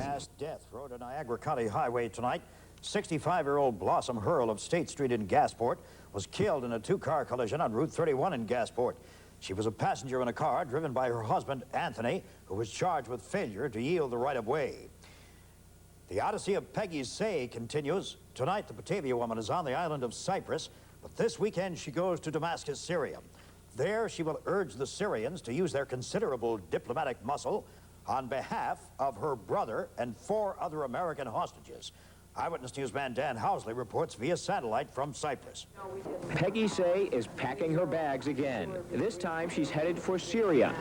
Past death rode a Niagara County highway tonight. 65-year-old Blossom Hurl of State Street in Gasport was killed in a two-car collision on Route 31 in Gasport. She was a passenger in a car driven by her husband, Anthony, who was charged with failure to yield the right-of-way. The odyssey of Peggy Say continues. Tonight, the Batavia woman is on the island of Cyprus, but this weekend she goes to Damascus, Syria. There, she will urge the Syrians to use their considerable diplomatic muscle on behalf of her brother and 4 other American hostages. Eyewitness Newsman Dan Housley reports via satellite from Cyprus. Peggy Say is packing her bags again. This time she's headed for Syria.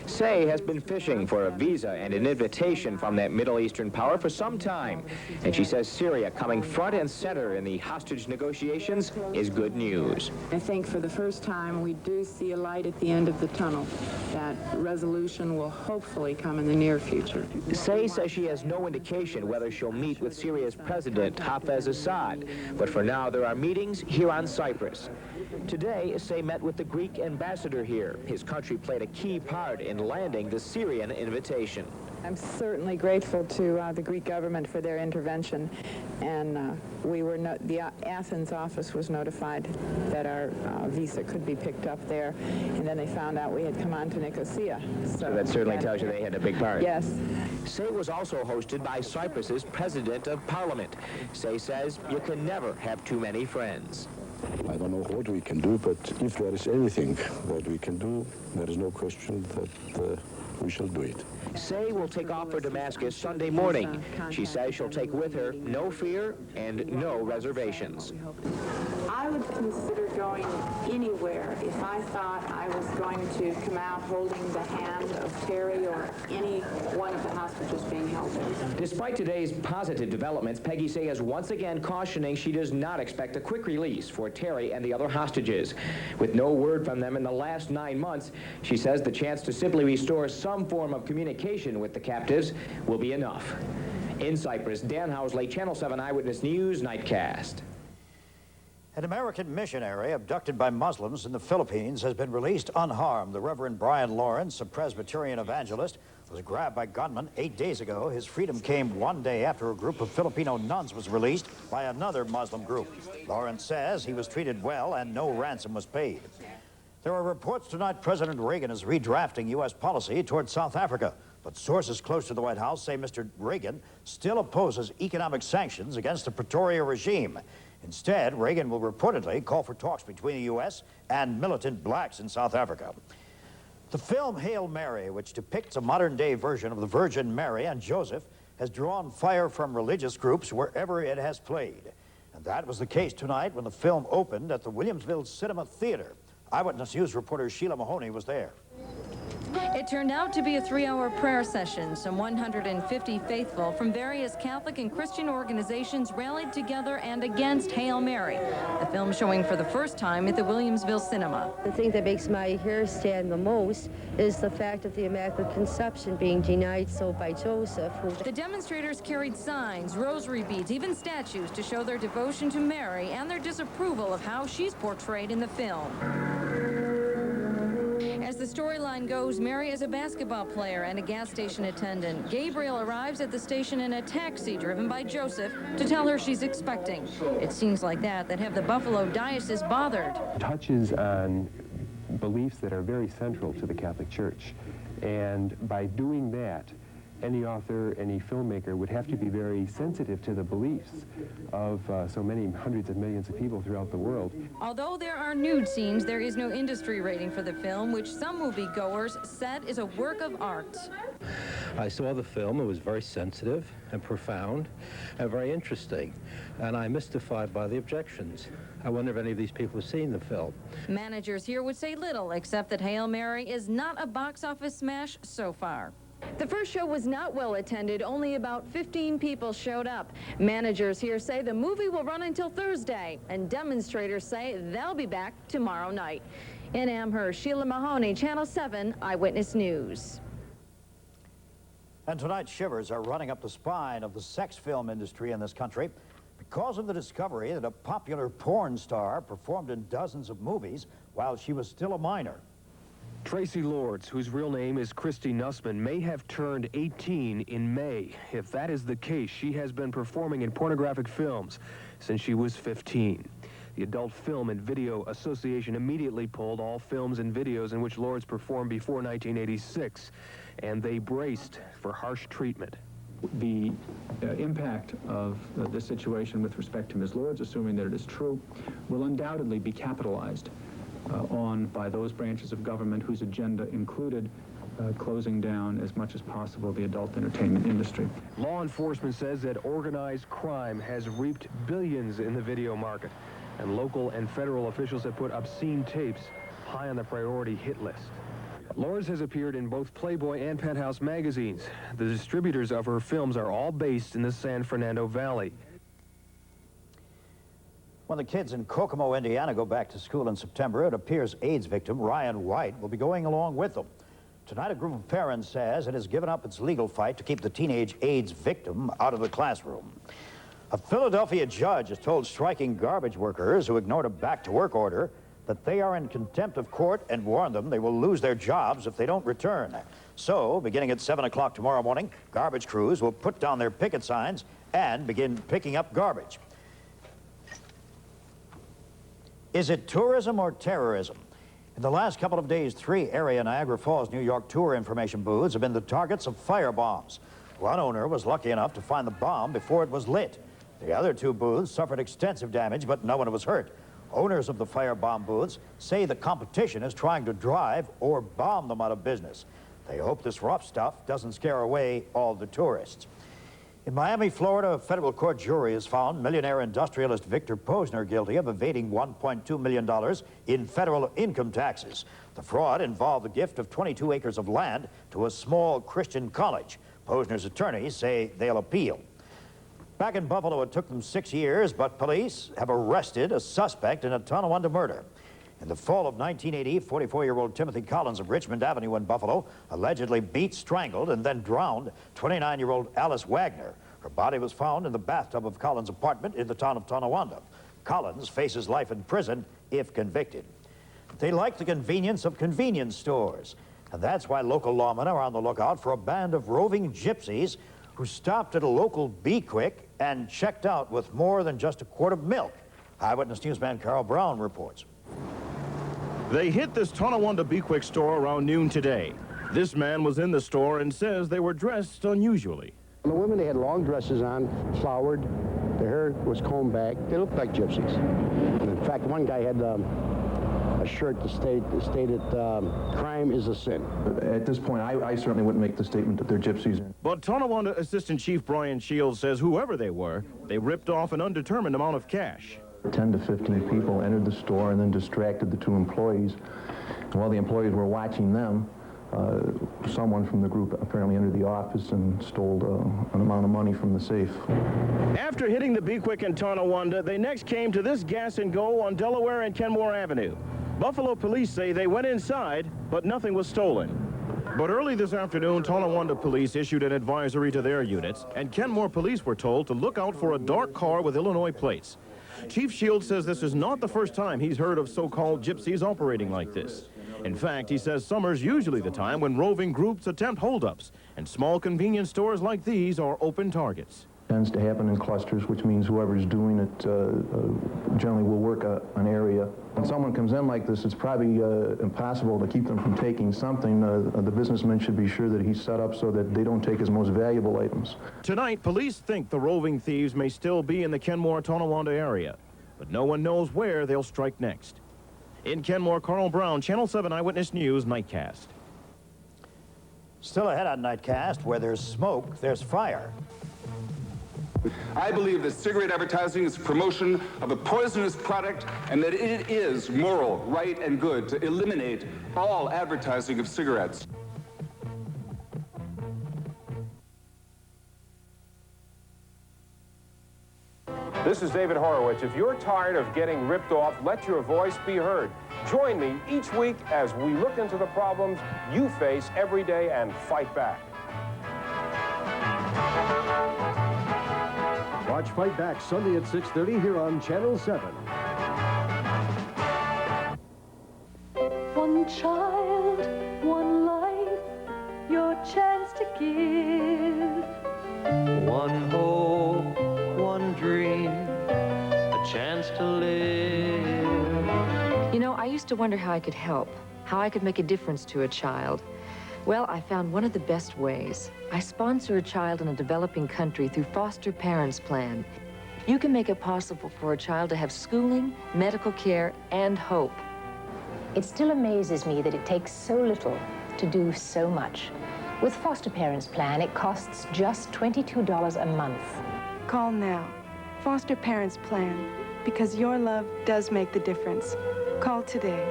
Say has been fishing for a visa and an invitation from that Middle Eastern power for some time. And she says Syria coming front and center in the hostage negotiations is good news. I think for the first time we do see a light at the end of the tunnel. That resolution will hopefully come in the near future. Say says she has no indication whether she'll meet with Syria's President Hafez Assad, but for now there are meetings here on Cyprus. Today, Say met with the Greek ambassador here. His country played a key part in landing the Syrian invitation. I'm certainly grateful to the Greek government for their intervention, and the Athens office was notified that our visa could be picked up there, and then they found out we had come on to Nicosia. So that certainly tells you they had a big part. Yes. Say was also hosted by Cyprus's President of Parliament. Say says you can never have too many friends. I don't know what we can do, but if there is anything that we can do, there is no question that we shall do it. Say will take off for Damascus Sunday morning. She says she'll take with her no fear and no reservations. I would consider going anywhere if I thought I was going to come out holding the hand of Terry or any one of the hostages being held there. Despite today's positive developments, Peggy Say is once again cautioning she does not expect a quick release for Terry and the other hostages. With no word from them in the last 9 months, she says the chance to simply restore some form of communication with the captives will be enough. In Cyprus, Dan Housley, Channel 7 Eyewitness News, Nightcast. An American missionary abducted by Muslims in the Philippines has been released unharmed. The Reverend Brian Lawrence, a Presbyterian evangelist, was grabbed by gunmen 8 days ago. His freedom came 1 day after a group of Filipino nuns was released by another Muslim group. Lawrence says he was treated well and no ransom was paid. There are reports tonight President Reagan is redrafting U.S. policy toward South Africa. But sources close to the White House say Mr. Reagan still opposes economic sanctions against the Pretoria regime. Instead, Reagan will reportedly call for talks between the U.S. and militant blacks in South Africa. The film Hail Mary, which depicts a modern-day version of the Virgin Mary and Joseph, has drawn fire from religious groups wherever it has played. And that was the case tonight when the film opened at the Williamsville Cinema Theater. Eyewitness News reporter Sheila Mahoney was there. It turned out to be a 3-hour prayer session. Some 150 faithful from various Catholic and Christian organizations rallied together and against Hail Mary, the film showing for the first time at the Williamsville Cinema. The thing that makes my hair stand the most is the fact of the Immaculate Conception being denied so by Joseph. The demonstrators carried signs, rosary beads, even statues to show their devotion to Mary and their disapproval of how she's portrayed in the film. As the storyline goes, Mary is a basketball player and a gas station attendant. Gabriel arrives at the station in a taxi driven by Joseph to tell her she's expecting. It's scenes like that have the Buffalo Diocese bothered. Touches on beliefs that are very central to the Catholic Church. And by doing that, any author, any filmmaker would have to be very sensitive to the beliefs of so many hundreds of millions of people throughout the world. Although there are nude scenes, there is no industry rating for the film, which some moviegoers said is a work of art. I saw the film. It was very sensitive and profound and very interesting, and I'm mystified by the objections. I wonder if any of these people have seen the film. Managers here would say little, except that Hail Mary is not a box office smash so far. The first show was not well attended. Only about 15 people showed up. Managers here say the movie will run until Thursday, and demonstrators say they'll be back tomorrow night. In Amherst, Sheila Mahoney, Channel 7 Eyewitness News. And tonight, shivers are running up the spine of the sex film industry in this country because of the discovery that a popular porn star performed in dozens of movies while she was still a minor. Tracy Lords, whose real name is Christy Nussman, may have turned 18 in May. If that is the case, she has been performing in pornographic films since she was 15. The Adult Film and Video Association immediately pulled all films and videos in which Lords performed before 1986, and they braced for harsh treatment. The impact of this situation with respect to Ms. Lords, assuming that it is true, will undoubtedly be capitalized on by those branches of government whose agenda included closing down as much as possible the adult entertainment industry. Law enforcement says that organized crime has reaped billions in the video market, and local and federal officials have put obscene tapes high on the priority hit list. Lords has appeared in both Playboy and Penthouse magazines. The distributors of her films are all based in the San Fernando Valley. When the kids in Kokomo, Indiana go back to school in September, it appears AIDS victim Ryan White will be going along with them. Tonight, a group of parents says it has given up its legal fight to keep the teenage AIDS victim out of the classroom. A Philadelphia judge has told striking garbage workers who ignored a back-to-work order that they are in contempt of court and warned them they will lose their jobs if they don't return. So, beginning at 7 o'clock tomorrow morning, garbage crews will put down their picket signs and begin picking up garbage. Is it tourism or terrorism? In the last couple of days, 3 area Niagara Falls, New York tour information booths have been the targets of fire bombs. One owner was lucky enough to find the bomb before it was lit. The other 2 booths suffered extensive damage, but no one was hurt. Owners of the firebomb booths say the competition is trying to drive or bomb them out of business. They hope this rough stuff doesn't scare away all the tourists. In Miami, Florida, a federal court jury has found millionaire industrialist Victor Posner guilty of evading $1.2 million in federal income taxes. The fraud involved the gift of 22 acres of land to a small Christian college. Posner's attorneys say they'll appeal. Back in Buffalo, it took them 6 years, but police have arrested a suspect in a Tonawanda murder. In the fall of 1980, 44-year-old Timothy Collins of Richmond Avenue in Buffalo allegedly beat, strangled, and then drowned 29-year-old Alice Wagner. Her body was found in the bathtub of Collins' apartment in the town of Tonawanda. Collins faces life in prison if convicted. They like the convenience of convenience stores, and that's why local lawmen are on the lookout for a band of roving gypsies who stopped at a local Be Quick and checked out with more than just a quart of milk. Eyewitness newsman Carl Brown reports. They hit this Tonawanda Be Quick store around noon today. This man was in the store and says they were dressed unusually. The women, they had long dresses on, flowered, their hair was combed back. They looked like gypsies. In fact, one guy had a shirt that stated, crime is a sin. At this point, I certainly wouldn't make the statement that they're gypsies. But Tonawanda Assistant Chief Brian Shields says whoever they were, they ripped off an undetermined amount of cash. 10 to 15 people entered the store and then distracted the 2 employees. While the employees were watching them, someone from the group apparently entered the office and stole an amount of money from the safe. After hitting the Be Quick in Tonawanda, they next came to this Gas and Go on Delaware and Kenmore Avenue. Buffalo police say they went inside, but nothing was stolen. But early this afternoon, Tonawanda police issued an advisory to their units, and Kenmore police were told to look out for a dark car with Illinois plates. Chief Shields says this is not the first time he's heard of so-called gypsies operating like this. In fact, he says summer's usually the time when roving groups attempt holdups, and small convenience stores like these are open targets. Tends to happen in clusters, which means whoever's doing it generally will work an area. When someone comes in like this, it's probably impossible to keep them from taking something. The businessman should be sure that he's set up so that they don't take his most valuable items. Tonight, police think the roving thieves may still be in the Kenmore-Tonawanda area, but no one knows where they'll strike next. In Kenmore, Carl Brown, Channel 7 Eyewitness News, Nightcast. Still ahead on Nightcast, where there's smoke, there's fire. I believe that cigarette advertising is promotion of a poisonous product and that it is moral, right, and good to eliminate all advertising of cigarettes. This is David Horowitz. If you're tired of getting ripped off, let your voice be heard. Join me each week as we look into the problems you face every day and fight back. Watch Fight Back Sunday at 6:30 here on Channel 7. One child one hope, one dream, a chance to live. You know, I used to wonder how I could help, how I could make a difference to a child. Well, I found one of the best ways. I sponsor a child in a developing country through Foster Parents Plan. You can make it possible for a child to have schooling, medical care, and hope. It still amazes me that it takes so little to do so much. With Foster Parents Plan, it costs just $22 a month. Call now. Foster Parents Plan, because your love does make the difference. Call today.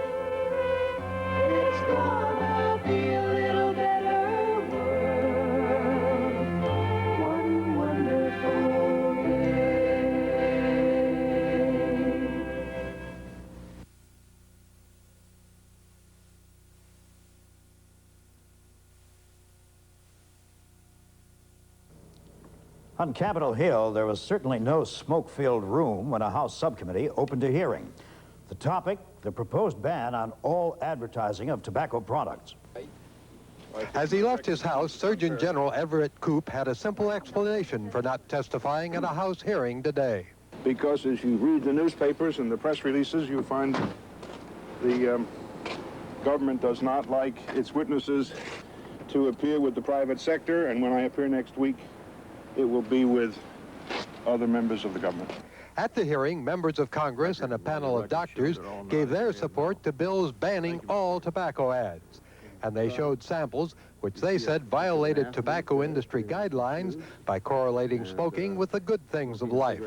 It's gonna be a little better world, one wonderful day. On Capitol Hill, there was certainly no smoke-filled room when a House subcommittee opened a hearing. The topic, the proposed ban on all advertising of tobacco products. As he left his house, Surgeon General Everett Koop had a simple explanation for not testifying at a House hearing today. Because as you read the newspapers and the press releases, you find the government does not like its witnesses to appear with the private sector, and when I appear next week, it will be with other members of the government. At the hearing, members of Congress and a panel of doctors gave their support to bills banning all tobacco ads. And they showed samples which they said violated tobacco industry guidelines by correlating smoking with the good things of life.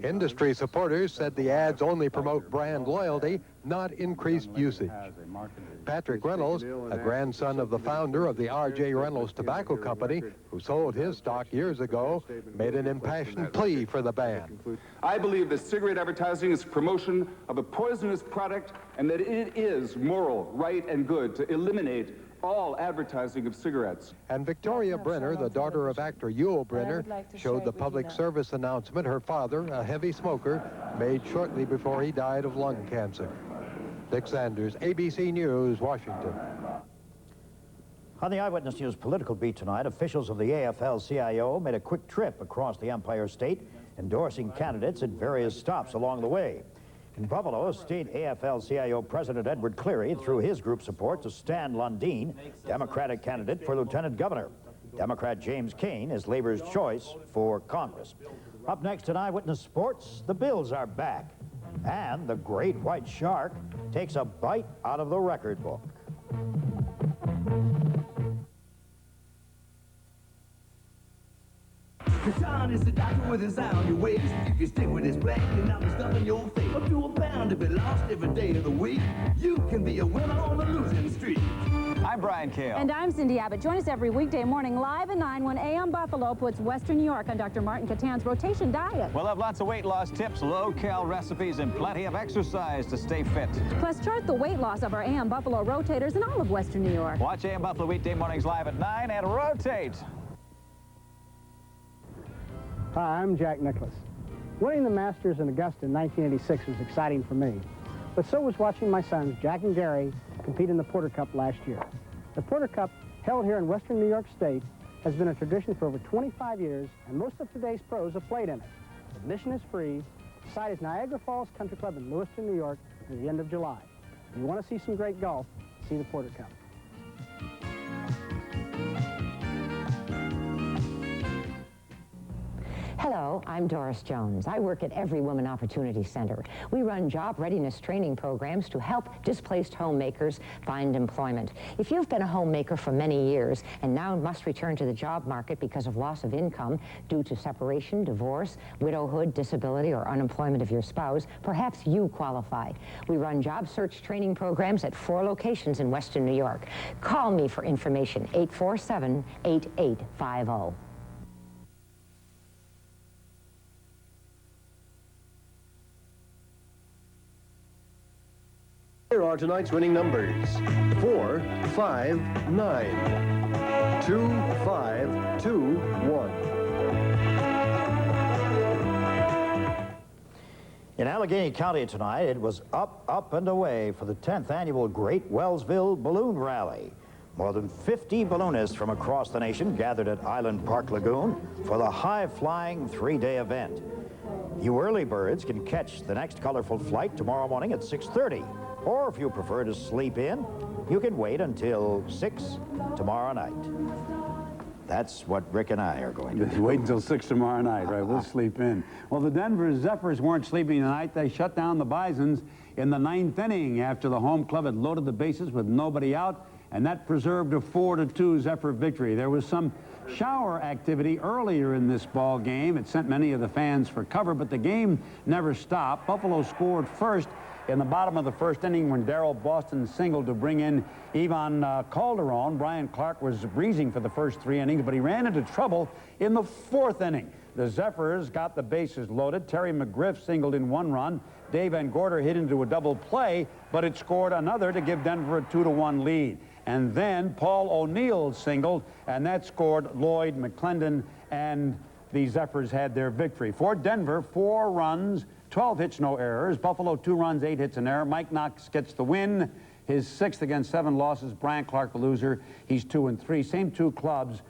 Industry supporters said the ads only promote brand loyalty, not increased usage. Patrick Reynolds, a grandson of the founder of the R.J. Reynolds Tobacco Company, who sold his stock years ago, made an impassioned plea for the ban. I believe that cigarette advertising is promotion of a poisonous product and that it is moral, right, and good to eliminate all advertising of cigarettes. And Victoria Brenner, the daughter of actor Yul Brenner, showed the public service announcement her father, a heavy smoker, made shortly before he died of lung cancer. Dick Sanders, ABC News, Washington. On the Eyewitness News political beat tonight, officials of the AFL-CIO made a quick trip across the Empire State, endorsing candidates at various stops along the way. In Buffalo, state AFL-CIO President Edward Cleary threw his group support to Stan Lundeen, Democratic candidate for lieutenant governor. Democrat James Kane is Labor's choice for Congress. Up next in Eyewitness Sports, the Bills are back. And the great white shark takes a bite out of the record book. John is the doctor with his eye on your waist. You can stick with his plan and not be stuff in your face. Up to a pound to be lost every day of the week. You can be a winner on a losing streak. I'm Brian Kale. And I'm Cindy Abbott. Join us every weekday morning live at 9 when AM Buffalo puts Western New York on Dr. Martin Catan's rotation diet. We'll have lots of weight loss tips, low-cal recipes, and plenty of exercise to stay fit. Plus, chart the weight loss of our AM Buffalo rotators in all of Western New York. Watch AM Buffalo weekday mornings live at 9 and rotate. Hi, I'm Jack Nicklaus. Winning the Masters in Augusta in 1986 was exciting for me, but so was watching my sons, Jack and Gary, compete in the Porter Cup last year. The Porter Cup, held here in Western New York State, has been a tradition for over 25 years, and most of today's pros have played in it. Admission is free. The site is Niagara Falls Country Club in Lewiston, New York, through the end of July. If you want to see some great golf, see the Porter Cup. Hello, I'm Doris Jones. I work at Every Woman Opportunity Center. We run job readiness training programs to help displaced homemakers find employment. If you've been a homemaker for many years and now must return to the job market because of loss of income due to separation, divorce, widowhood, disability, or unemployment of your spouse, perhaps you qualify. We run job search training programs at 4 locations in Western New York. Call me for information, 847-8850. Here are tonight's winning numbers: 4, 5, 9, 2, 5, 2, 1. In Allegheny County tonight, it was up, up, and away for the 10th annual Great Wellsville Balloon Rally. More than 50 balloonists from across the nation gathered at Island Park Lagoon for the high-flying three-day event. You early birds can catch the next colorful flight tomorrow morning at 6:30. Or if you prefer to sleep in, you can wait until 6 tomorrow night. That's what Rick and I are going to do. Wait until 6 tomorrow night, right? We'll sleep in. Well, the Denver Zephyrs weren't sleeping tonight. They shut down the Bisons in the 9th inning after the home club had loaded the bases with nobody out, and that preserved a 4-2 Zephyr victory. There was some shower activity earlier in this ball game. It sent many of the fans for cover, but the game never stopped. Buffalo scored first in the bottom of the first inning when Darrell Boston singled to bring in Ivan Calderon. Brian Clark was breezing for the first 3 innings, but he ran into trouble in the 4th inning. The Zephyrs got the bases loaded. Terry McGriff singled in 1 run. Dave Van Gorder hit into a double play, but it scored another to give Denver a 2-1 lead. And then Paul O'Neill singled, and that scored Lloyd McClendon, and the Zephyrs had their victory. For Denver, 4 runs, 12 hits, no errors. Buffalo, 2 runs, 8 hits, an error. Mike Knox gets the win. His 6th against 7 losses. Brian Clark, the loser. He's 2-3. Same 2 clubs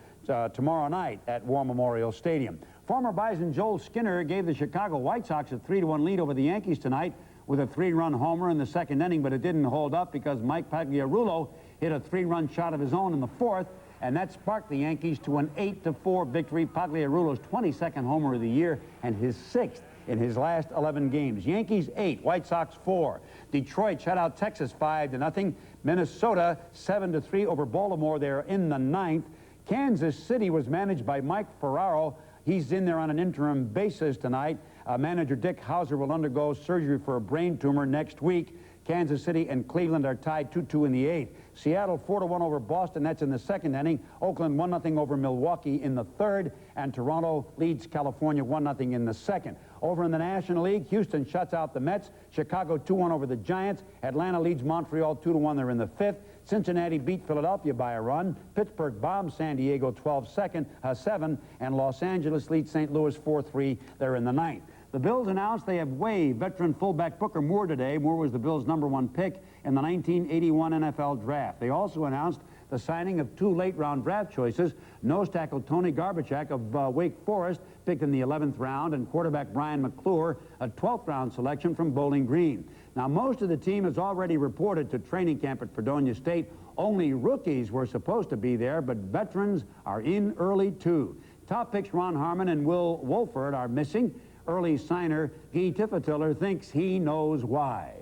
tomorrow night at War Memorial Stadium. Former Bison Joel Skinner gave the Chicago White Sox a 3-1 lead over the Yankees tonight with a 3-run homer in the 2nd inning, but it didn't hold up because Mike Pagliarulo hit a 3-run shot of his own in the 4th, and that sparked the Yankees to an 8-4 victory. Pagliarulo's 22nd homer of the year and his 6th in his last 11 games. Yankees 8, White Sox 4. Detroit shut out Texas 5-0. Minnesota 7-3 over Baltimore there in the 9th. Kansas City was managed by Mike Ferraro. He's in there on an interim basis tonight. Manager Dick Hauser will undergo surgery for a brain tumor next week. Kansas City and Cleveland are tied 2-2 in the 8th. Seattle 4-1 over Boston. That's in the 2nd inning. Oakland 1-0 over Milwaukee in the 3rd. And Toronto leads California 1-0 in the 2nd. Over in the National League, Houston shuts out the Mets. Chicago 2-1 over the Giants. Atlanta leads Montreal 2-1. They're in the 5th. Cincinnati beat Philadelphia by a run. Pittsburgh bombed San Diego 12-7. And Los Angeles leads St. Louis 4-3. They're in the 9th. The Bills announced they have waived veteran fullback Booker Moore today. Moore was the Bills' #1 pick in the 1981 NFL Draft. They also announced the signing of 2 late-round draft choices. Nose tackle Tony Garbachak of Wake Forest, picked in the 11th round, and quarterback Brian McClure, a 12th-round selection from Bowling Green. Now, most of the team has already reported to training camp at Fredonia State. Only rookies were supposed to be there, but veterans are in early, too. Top picks Ron Harmon and Will Wolford are missing. Early signer Guy Tiffetiller thinks he knows why.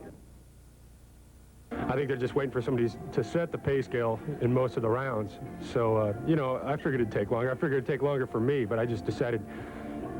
I think they're just waiting for somebody to set the pay scale in most of the rounds. So, you know, I figured it'd take longer. I figured it'd take longer for me, but I just decided,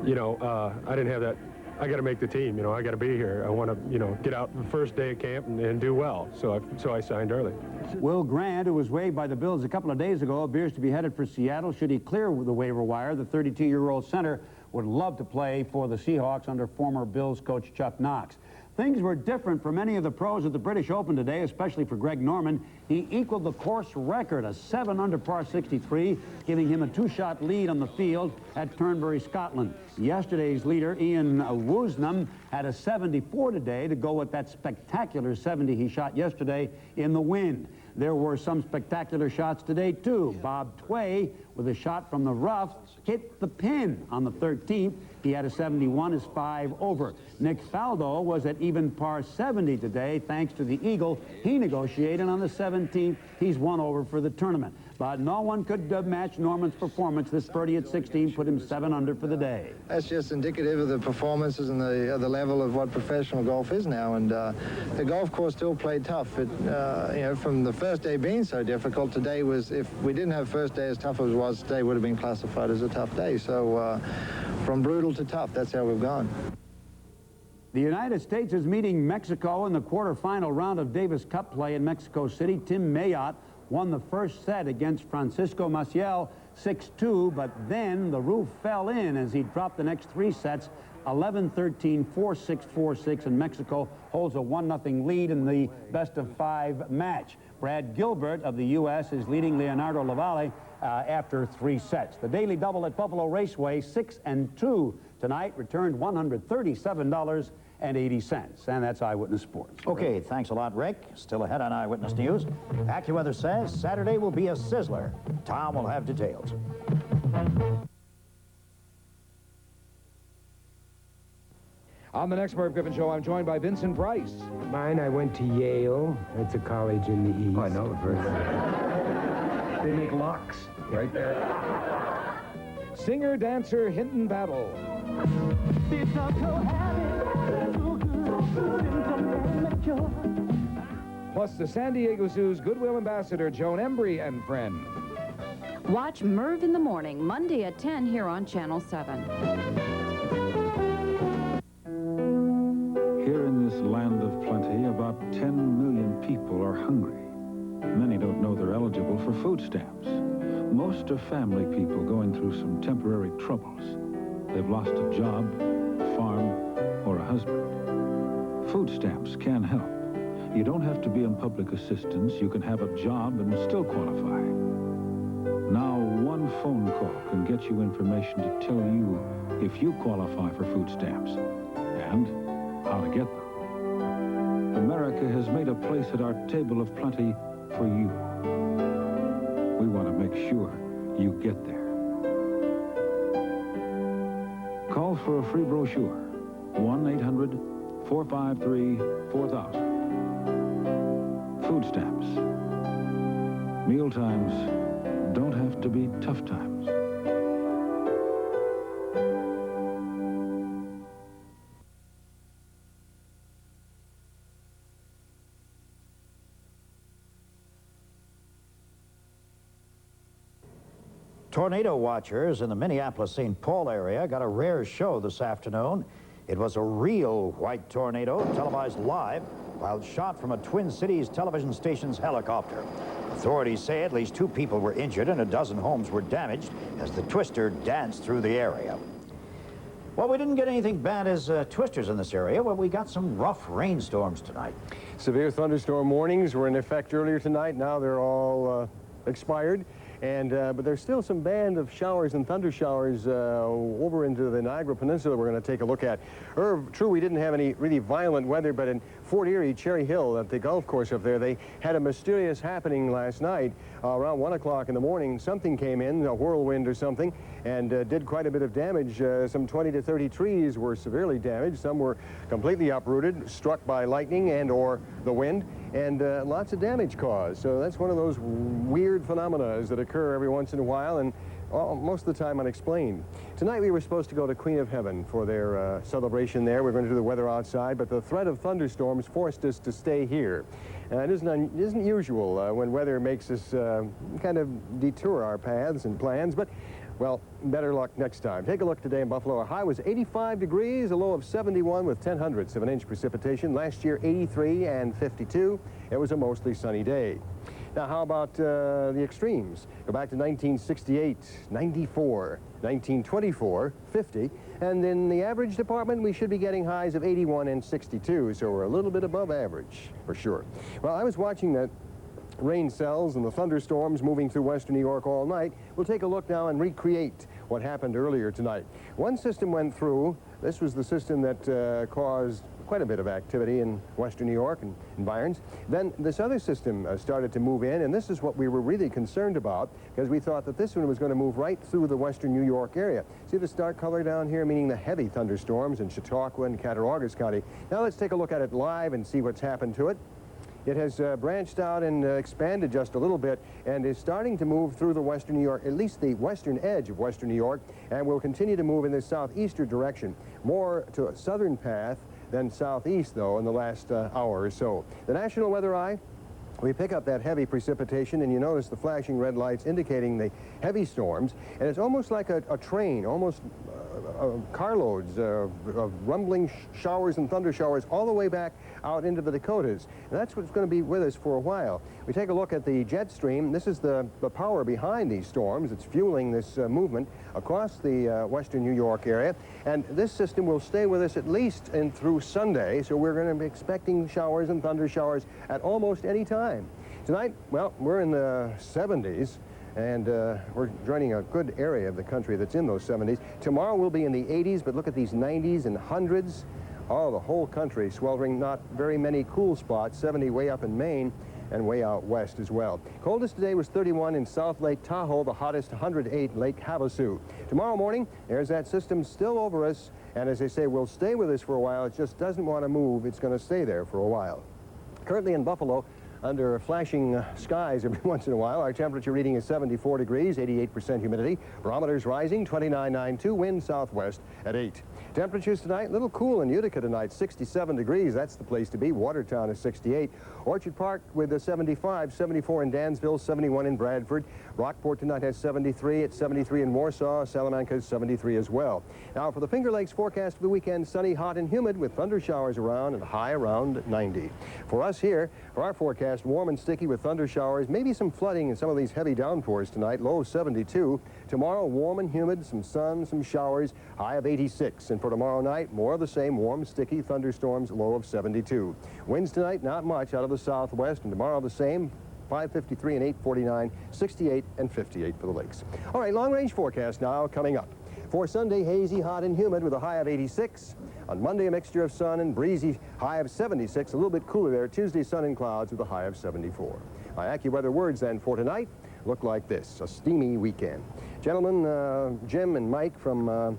you know, I didn't have that. I got to make the team. You know, I got to be here. I want to, you know, get out the first day of camp and do well. So I signed early. Will Grant, who was waived by the Bills a couple of days ago, appears to be headed for Seattle. Should he clear the waiver wire, the 32-year-old center would love to play for the Seahawks under former Bills coach Chuck Knox. Things were different for many of the pros at the British Open today, especially for Greg Norman. He equaled the course record, a 7-under par 63, giving him a 2-shot lead on the field at Turnberry, Scotland. Yesterday's leader, Ian Woosnam, had a 74 today to go with that spectacular 70 he shot yesterday in the wind. There were some spectacular shots today, too. Bob Tway, with a shot from the rough, hit the pin on the 13th. He had a 71, his 5 over. Nick Faldo was at even par 70 today, thanks to the eagle he negotiated on the 17th. He's 1 over for the tournament. But no one could match Norman's performance. This birdie at 16 put him 7 under for the day. That's just indicative of the performances and the level of what professional golf is now. And the golf course still played tough. It, you know, from the first day being so difficult, today was, if we didn't have first day as tough as it was, today would have been classified as a tough day. So from brutal to tough, that's how we've gone. The United States is meeting Mexico in the quarterfinal round of Davis Cup play in Mexico City. Tim Mayotte won the first set against Francisco Maciel 6-2, but then the roof fell in as he dropped the next 3 sets, 11-13, 4-6, 4-6, and Mexico holds a 1-0 lead in the best-of-5 match. Brad Gilbert of the U.S. is leading Leonardo Lavalle after 3 sets. The daily double at Buffalo Raceway, 6 and 2 tonight, returned $137.80. And that's Eyewitness Sports. Okay, thanks a lot, Rick. Still ahead on Eyewitness News. AccuWeather says Saturday will be a sizzler. Tom will have details. On the next Merv Griffin Show, I'm joined by Vincent Price. Mine, I went to Yale. That's a college in the East. Oh, I know it very well. They make locks right there. Singer, dancer, Hinton Battle. Plus the San Diego Zoo's Goodwill Ambassador, Joan Embry and friend. Watch Merv in the Morning, Monday at 10 here on Channel 7. Here in this land of plenty, about 10 million people are hungry. Many don't know they're eligible for food stamps. Most are family people going through some temporary troubles. They've lost a job, a farm, or a husband. Food stamps can help. You don't have to be on public assistance. You can have a job and still qualify. Now, one phone call can get you information to tell you if you qualify for food stamps and how to get them. America has made a place at our table of plenty for you. We want to make sure you get there. Call for a free brochure. 1-800-453-4000. Food stamps. Mealtimes don't have to be tough times. Tornado watchers in the Minneapolis-St. Paul area got a rare show this afternoon. It was a real white tornado televised live while shot from a Twin Cities television station's helicopter. Authorities say at least 2 people were injured and a dozen homes were damaged as the twister danced through the area. Well, we didn't get anything bad as twisters in this area, but we got some rough rainstorms tonight. Severe thunderstorm warnings were in effect earlier tonight. Now they're all expired. But there's still some band of showers and thunder showers over into the Niagara Peninsula we're going to take a look at. Irv, true, we didn't have any really violent weather, but in Fort Erie, Cherry Hill, at the golf course up there, they had a mysterious happening last night. Around 1 o'clock in the morning, something came in, a whirlwind or something, and did quite a bit of damage. Some 20 to 30 trees were severely damaged. Some were completely uprooted, struck by lightning and or the wind, and lots of damage caused. So that's one of those weird phenomena that occur every once in a while, and most of the time unexplained. Tonight we were supposed to go to Queen of Heaven for their celebration there. We're going to do the weather outside, but the threat of thunderstorms forced us to stay here. It isn't usual when weather makes us kind of detour our paths and plans, but well, better luck next time. Take a look today in Buffalo. Our high was 85 degrees, a low of 71 with 0.10 of an inch precipitation. Last year, 83 and 52. It was a mostly sunny day. Now, how about the extremes? Go back to 1968, 94, 1924, 50. And in the average department, we should be getting highs of 81 and 62. So we're a little bit above average, for sure. Well, I was watching that rain cells and the thunderstorms moving through western New York all night. We'll take a look now and recreate what happened earlier tonight. One system went through. This was the system that caused quite a bit of activity in western New York and environs. Then this other system started to move in, and this is what we were really concerned about, because we thought that this one was going to move right through the western New York area. See the dark color down here, meaning the heavy thunderstorms in Chautauqua and Cattaraugus County. Now let's take a look at it live and see what's happened to it. It has branched out and expanded just a little bit and is starting to move through the western New York, at least the western edge of western New York, and will continue to move in the southeastern direction, more to a southern path than southeast, though, in the last hour or so. The National Weather Eye, we pick up that heavy precipitation, and you notice the flashing red lights indicating the heavy storms, and it's almost like a train, almost carloads of rumbling showers and thunder showers all the way back out into the Dakotas. And that's what's going to be with us for a while. We take a look at the jet stream. This is the power behind these storms. It's fueling this movement across the western New York area. And this system will stay with us at least through Sunday, so we're going to be expecting showers and thunder showers at almost any time. Tonight, well, we're in the 70s. And we're joining a good area of the country that's in those 70s. Tomorrow we'll be in the 80s, but look at these 90s and hundreds. Oh, the whole country sweltering. Not very many cool spots. 70 way up in Maine and way out west as well. Coldest today was 31 in South Lake Tahoe, the hottest 108 Lake Havasu. Tomorrow morning, there's that system still over us, and as they say, we'll stay with us for a while. It just doesn't want to move. It's going to stay there for a while. Currently in Buffalo, under flashing skies every once in a while, our temperature reading is 74 degrees, 88% humidity. Barometers rising, 29.92, wind southwest at 8. Temperatures tonight, a little cool in Utica tonight, 67 degrees. That's the place to be. Watertown is 68. Orchard Park with a 75, 74 in Dansville, 71 in Bradford. Rockport tonight has 73. It's 73 in Warsaw. Salamanca is 73 as well. Now for the Finger Lakes forecast for the weekend, sunny, hot, and humid with thunder showers around and a high around 90. For us here, for our forecast, warm and sticky with thunder showers, maybe some flooding and some of these heavy downpours tonight, low of 72. Tomorrow, warm and humid, some sun, some showers, high of 86. And for tomorrow night, more of the same, warm, sticky thunderstorms, low of 72. Winds tonight, not much out of the southwest, and tomorrow the same, 553 and 849, 68 and 58 for the lakes. All right, long-range forecast now coming up. For Sunday, hazy, hot, and humid with a high of 86. On Monday, a mixture of sun and breezy, high of 76, a little bit cooler there. Tuesday, sun and clouds with a high of 74. My AccuWeather words then for tonight look like this, a steamy weekend. Gentlemen, Jim and Mike from,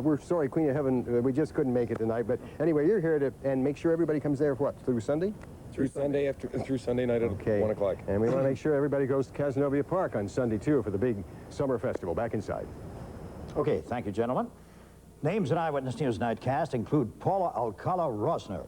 we're sorry, Queen of Heaven, we just couldn't make it tonight, but anyway, you're here to, and make sure everybody comes there, what, through Sunday? Through Sunday night at 1 o'clock. And we want to make sure everybody goes to Cazenovia Park on Sunday, too, for the big summer festival. Back inside. Okay, thank you, gentlemen. Names in Eyewitness News Nightcast include Paula Alcala Rosner.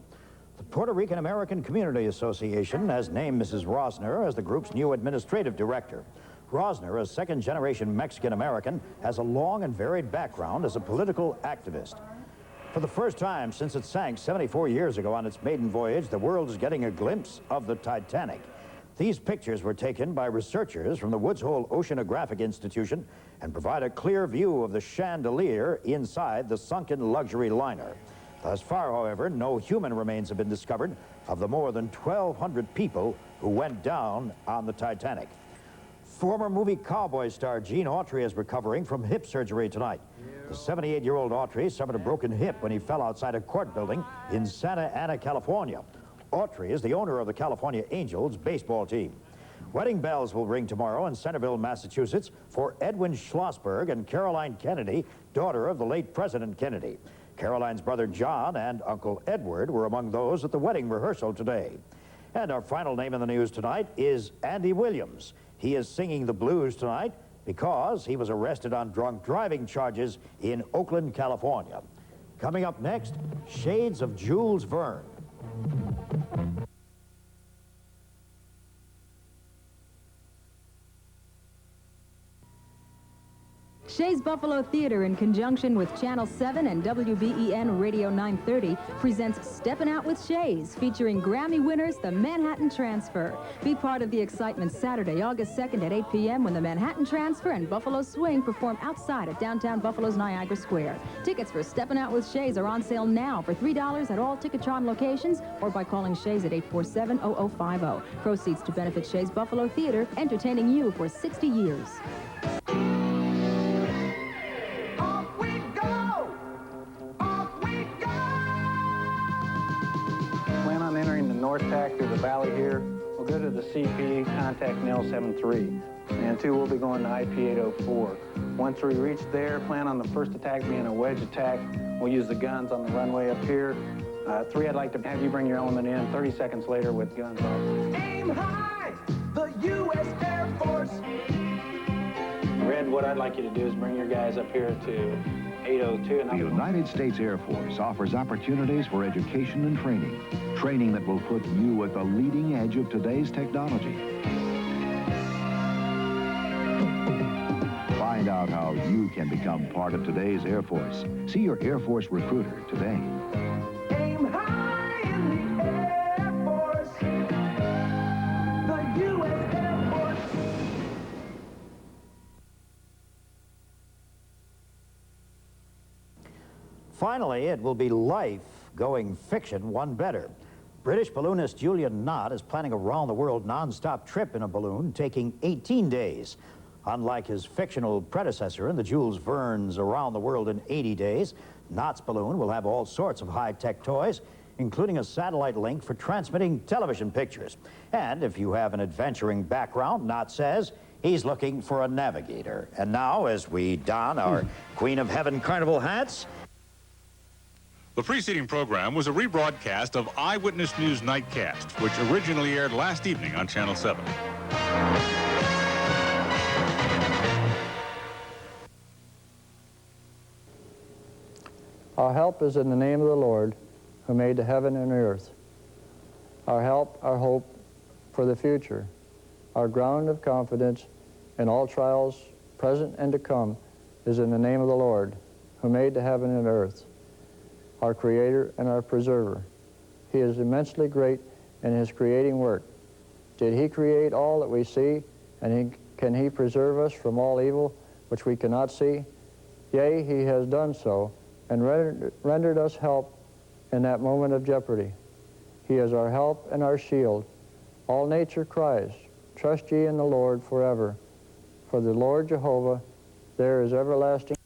The Puerto Rican American Community Association has named Mrs. Rosner as the group's new administrative director. Rosner, a second-generation Mexican-American, has a long and varied background as a political activist. For the first time since it sank 74 years ago on its maiden voyage, the world is getting a glimpse of the Titanic. These pictures were taken by researchers from the Woods Hole Oceanographic Institution and provide a clear view of the chandelier inside the sunken luxury liner. Thus far, however, no human remains have been discovered of the more than 1,200 people who went down on the Titanic. Former movie cowboy star Gene Autry is recovering from hip surgery tonight. The 78-year-old Autry suffered a broken hip when he fell outside a court building in Santa Ana, California. Autry is the owner of the California Angels baseball team. Wedding bells will ring tomorrow in Centerville, Massachusetts for Edwin Schlossberg and Caroline Kennedy, daughter of the late President Kennedy. Caroline's brother John and Uncle Edward were among those at the wedding rehearsal today. And our final name in the news tonight is Andy Williams. He is singing the blues tonight because he was arrested on drunk driving charges in Oakland, California. Coming up next, Shades of Jules Verne. Shays Buffalo Theater, in conjunction with Channel 7 and WBEN Radio 930, presents Steppin' Out with Shays, featuring Grammy winners, the Manhattan Transfer. Be part of the excitement Saturday, August 2nd at 8 p.m. when the Manhattan Transfer and Buffalo Swing perform outside at downtown Buffalo's Niagara Square. Tickets for Steppin' Out with Shays are on sale now for $3 at all Ticketron locations or by calling Shays at 847-0050. Proceeds to benefit Shays Buffalo Theater, entertaining you for 60 years. Entering the north tack through the valley here. We'll go to the CP, contact Nell 73. And 2, we'll be going to IP 804. Once we reach there, plan on the first attack being a wedge attack. We'll use the guns on the runway up here. 3, I'd like to have you bring your element in 30 seconds later with guns off. Aim high, the U.S. Air Force. Red, what I'd like you to do is bring your guys up here to 802. The United States Air Force offers opportunities for education and training. Training that will put you at the leading edge of today's technology. Find out how you can become part of today's Air Force. See your Air Force recruiter today. Aim high in the Air Force. The U.S. Air Force. Finally, it will be life going fiction one better. British balloonist Julian Knott is planning a round-the-world non-stop trip in a balloon, taking 18 days. Unlike his fictional predecessor in the Jules Verne's Around the World in 80 Days, Knott's balloon will have all sorts of high-tech toys, including a satellite link for transmitting television pictures. And if you have an adventuring background, Knott says he's looking for a navigator. And now, as we don our Queen of Heaven Carnival hats... The preceding program was a rebroadcast of Eyewitness News Nightcast, which originally aired last evening on Channel 7. Our help is in the name of the Lord, who made the heaven and earth. Our help, our hope for the future, our ground of confidence in all trials, present and to come, is in the name of the Lord, who made the heaven and earth, our Creator and our Preserver. He is immensely great in His creating work. Did He create all that we see, and can He preserve us from all evil which we cannot see? Yea, He has done so, and rendered us help in that moment of jeopardy. He is our help and our shield. All nature cries, trust ye in the Lord forever. For the Lord Jehovah, there is everlasting